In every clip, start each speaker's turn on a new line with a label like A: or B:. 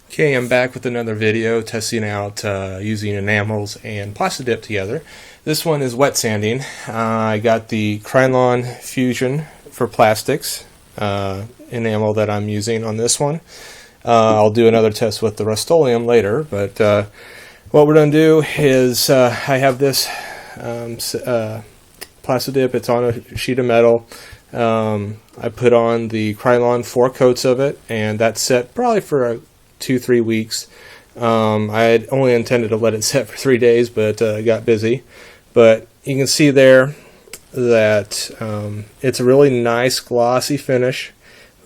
A: Okay, I'm back with another video testing out using enamels and Plastidip together. This one is wet sanding. I got the Krylon Fusion for plastics enamel that I'm using on this one. I'll do another test with the Rust-Oleum later, but what we're going to do is I have this Plastidip. It's on a sheet of metal. I put on the Krylon 4 coats of it, and that's set probably for 2-3 weeks. I had only intended to let it set for 3 days, but I got busy. But you can see there that it's a really nice glossy finish,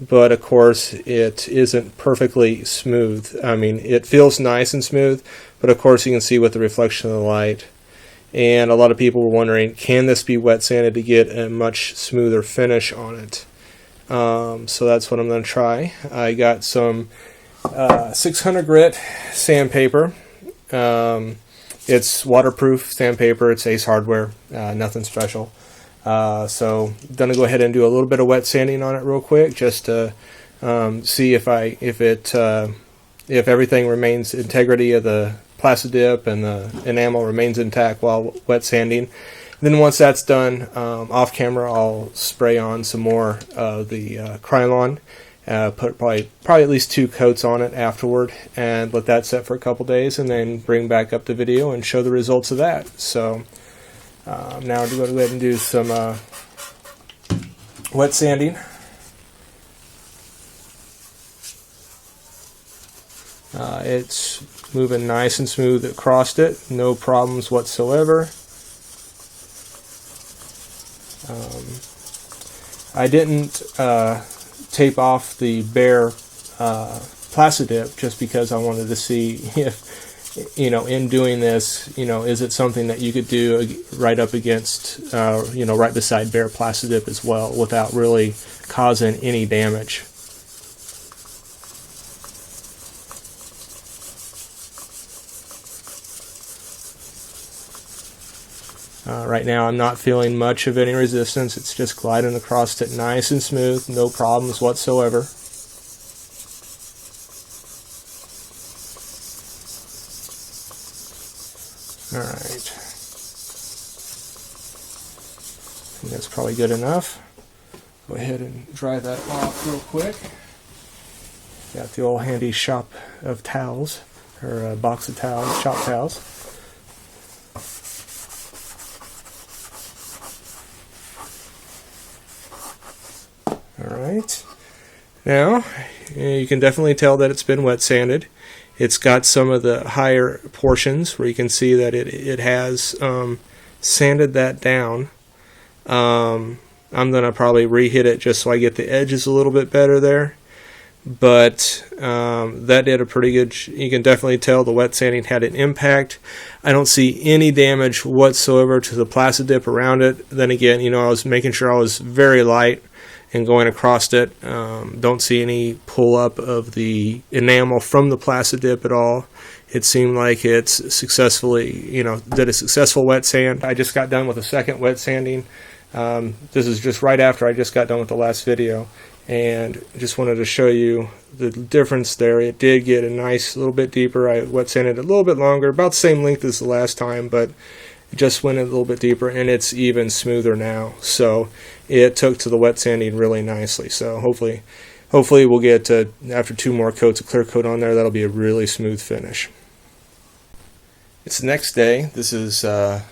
A: but of course it isn't perfectly smooth. I mean, it feels nice and smooth, but of course you can see with the reflection of the light. And a lot of people were wondering, can this be wet sanded to get a much smoother finish on it? So that's what I'm going to try. I got some 600 grit sandpaper. It's waterproof sandpaper. It's Ace Hardware, nothing special. So I'm gonna go ahead and do a little bit of wet sanding on it real quick, just to see if everything remains integrity of the Plastidip and the enamel remains intact while wet sanding. Then once that's done, off camera, I'll spray on some more of the Krylon. Put probably at least 2 coats on it afterward, and let that set for a couple days, and then bring back up the video and show the results of that. So now I'm going to go ahead and do some wet sanding. It's moving nice and smooth across it, no problems whatsoever. I didn't tape off the bare Plastidip just because I wanted to see if, in doing this, is it something that you could do right up against, right beside bare Plastidip as well without really causing any damage. Right now I'm not feeling much of any resistance. It's just gliding across it nice and smooth, no problems whatsoever. Alright. I think that's probably good enough. Go ahead and dry that off real quick. Got the old handy shop of towels, or a box of towels, shop towels. Alright, now you can definitely tell that it's been wet sanded. It's got some of the higher portions where you can see that it has sanded that down. I'm going to probably re-hit it just so I get the edges a little bit better there. But that did a pretty good, you can definitely tell the wet sanding had an impact. I don't see any damage whatsoever to the Plastidip around it. Then again, I was making sure I was very light and going across it. Don't see any pull up of the enamel from the Plastidip at all. It seemed like it's successfully, did a successful wet sand. I just got done with a second wet sanding. This is just right after I just got done with the last video, and just wanted to show you the difference there. It did get a nice little bit deeper. I wet sanded it a little bit longer, about the same length as the last time, but it just went a little bit deeper, and it's even smoother now. So it took to the wet sanding really nicely. So hopefully we'll get after 2 more coats of clear coat on there, that'll be a really smooth finish. It's the next day. This is after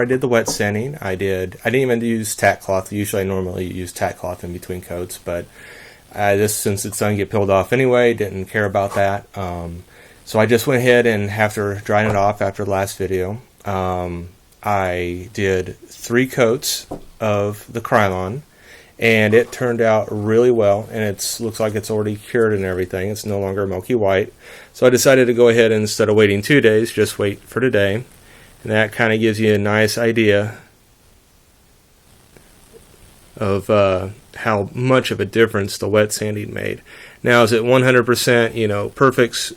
A: I did the wet sanding, I didn't even use tack cloth. Usually I normally use tack cloth in between coats, but since it's going to get peeled off anyway, didn't care about that. So I just went ahead and, after drying it off after the last video, I did 3 coats of the Krylon, and it turned out really well, and it looks like it's already cured and everything. It's no longer milky white. So I decided to go ahead and, instead of waiting 2 days, just wait for today. And that kind of gives you a nice idea of how much of a difference the wet sanding made. Now, is it 100%, perfect,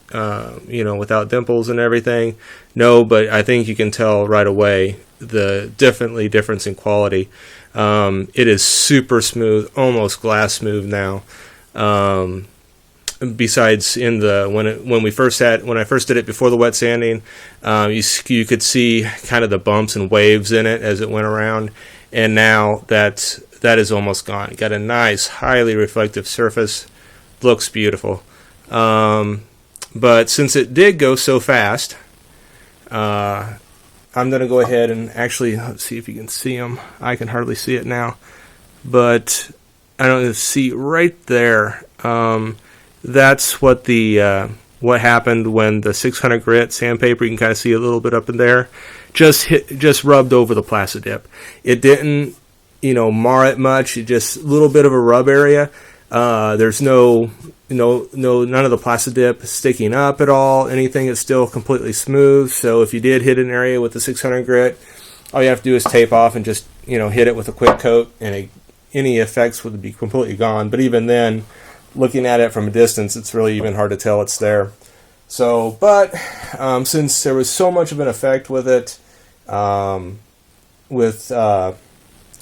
A: without dimples and everything? No, but I think you can tell right away the difference in quality. It is super smooth, almost glass smooth now. Besides in the when I first did it before the wet sanding, you could see kind of the bumps and waves in it as it went around, and now that is almost gone. Got a nice highly reflective surface, looks beautiful. But since it did go so fast, I'm going to go ahead and actually, let's see if you can see them. I can hardly see it now, but I don't see right there. That's what what happened when the 600 grit sandpaper, you can kind of see a little bit up in there, just rubbed over the Plastidip. It didn't, mar it much. It just a little bit of a rub area. There's none of the Plastidip sticking up at all. Anything is still completely smooth. So if you did hit an area with the 600 grit, all you have to do is tape off and just hit it with a quick coat, and any effects would be completely gone. But even then, looking at it from a distance, it's really even hard to tell it's there. So, but since there was so much of an effect with it, with the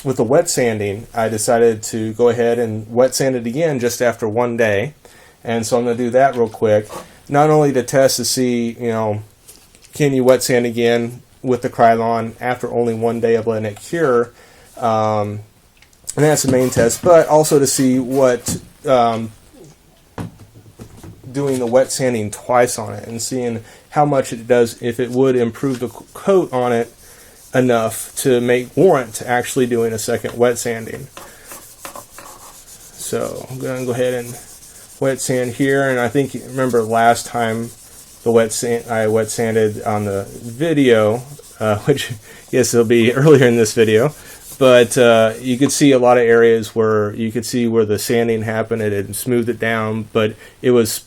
A: wet sanding, I decided to go ahead and wet sand it again just after 1 day. And so I'm going to do that real quick, not only to test to see, can you wet sand again with the Krylon after only 1 day of letting it cure, and that's the main test, but also to see what doing the wet sanding twice on it and seeing how much it does, if it would improve the coat on it enough to warrant actually doing a second wet sanding. So I'm going to go ahead and wet sand here, and I think, remember last time I wet sanded on the video, which yes, it'll be earlier in this video, but you could see a lot of areas where you could see where the sanding happened. It had smoothed it down, but it was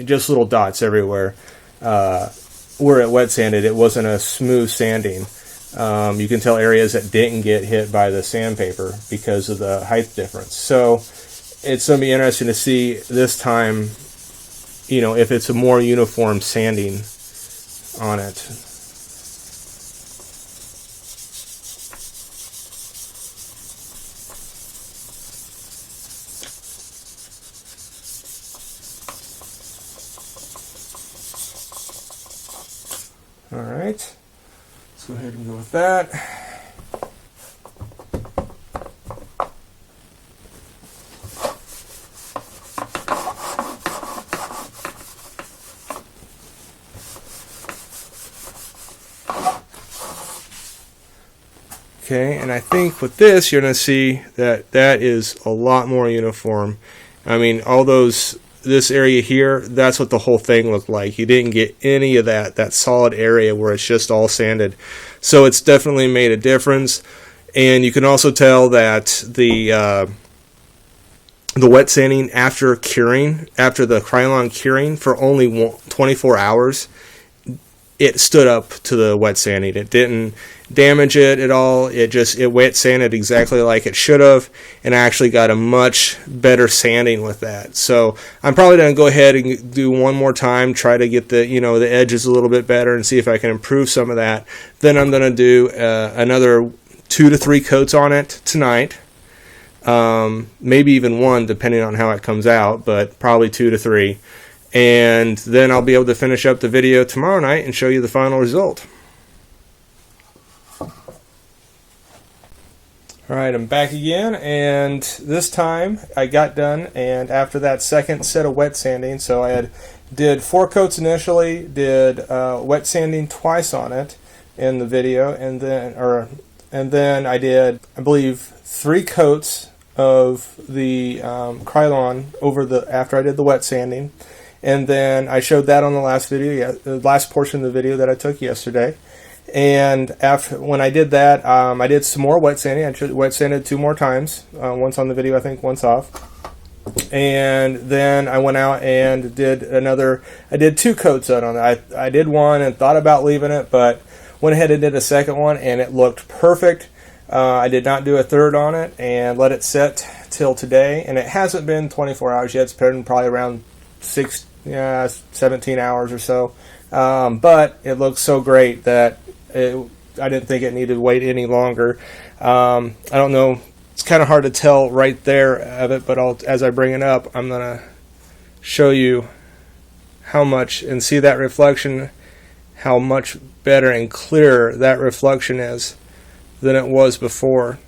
A: just little dots everywhere. Where it wet sanded, it wasn't a smooth sanding. You can tell areas that didn't get hit by the sandpaper because of the height difference. So it's going to be interesting to see this time, if it's a more uniform sanding on it. All right, let's go ahead and go with that. Okay, and I think with this, you're going to see that is a lot more uniform. I mean, this area here, that's what the whole thing looked like. You didn't get any of that solid area where it's just all sanded. So it's definitely made a difference. And you can also tell that the wet sanding after the Krylon curing for only 24 hours, it stood up to the wet sanding. It didn't damage it at all. It wet sanded exactly like it should have, and I actually got a much better sanding with that. So I'm probably going to go ahead and do one more time, try to get the edges a little bit better and see if I can improve some of that. Then I'm going to do another 2 to 3 coats on it tonight, maybe even 1 depending on how it comes out, but probably 2 to 3. And then I'll be able to finish up the video tomorrow night and show you the final result. Alright, I'm back again, and this time I got done, and after that second set of wet sanding, so I did 4 coats initially, did wet sanding twice on it in the video, and then I did, I believe, 3 coats of the Krylon after I did the wet sanding, and then I showed that on the last video, the last portion of the video that I took yesterday. And when I did that, I did some more wet sanding. I wet sanded 2 more times, once on the video, I think, once off. And then I went out and did I did 2 coats on it. I did 1 and thought about leaving it, but went ahead and did a second one, and it looked perfect. I did not do a third on it and let it set till today, and it hasn't been 24 hours yet. It's been probably around 17 hours or so. But it looks so great that I didn't think it needed to wait any longer. I don't know. It's kind of hard to tell right there of it, but as I bring it up, I'm going to show you how much, and see that reflection, how much better and clearer that reflection is than it was before.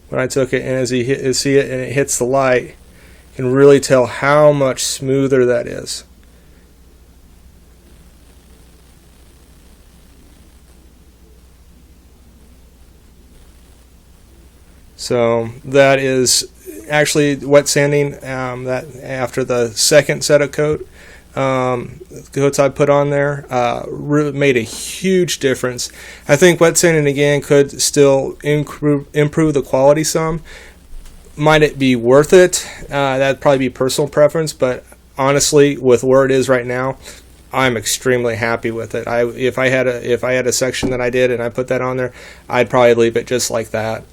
A: When I took it, and as you see it and it hits the light, you can really tell how much smoother that is. So that is actually wet sanding, that after the second set of coats I put on there really made a huge difference. I think wet sanding again could still improve the quality some. Might it be worth it? That'd probably be personal preference, but honestly, with where it is right now, I'm extremely happy with it. If I had a section that I did and I put that on there, I'd probably leave it just like that.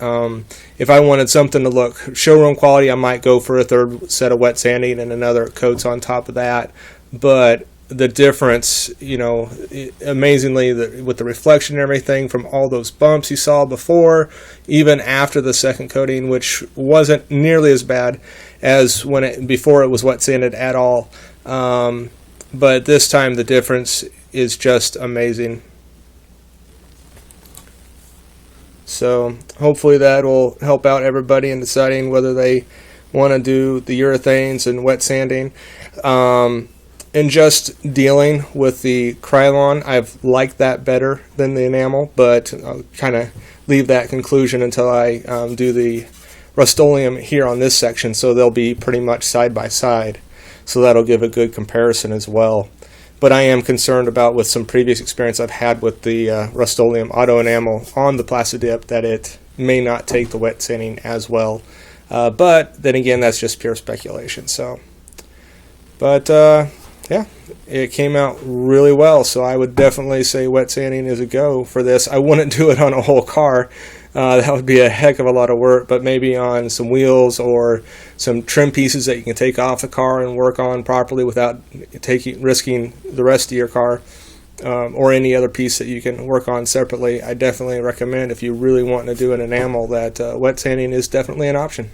A: If I wanted something to look showroom quality, I might go for a third set of wet sanding and another coats on top of that. But the difference, amazingly, with the reflection and everything from all those bumps you saw before, even after the second coating, which wasn't nearly as bad as before it was wet sanded at all. But this time the difference is just amazing. So hopefully that will help out everybody in deciding whether they want to do the urethanes and wet sanding. And just dealing with the Krylon, I've liked that better than the enamel, but I'll kind of leave that conclusion until I do the Rust-Oleum here on this section, so they'll be pretty much side by side. So that'll give a good comparison as well. But I am concerned about, with some previous experience I've had with the Rust-Oleum auto enamel on the Plastidip, that it may not take the wet sanding as well. But then again, that's just pure speculation. Yeah, it came out really well. So I would definitely say wet sanding is a go for this. I wouldn't do it on a whole car. That would be a heck of a lot of work, but maybe on some wheels or some trim pieces that you can take off the car and work on properly without risking the rest of your car, or any other piece that you can work on separately. I definitely recommend, if you really want to do an enamel, that wet sanding is definitely an option.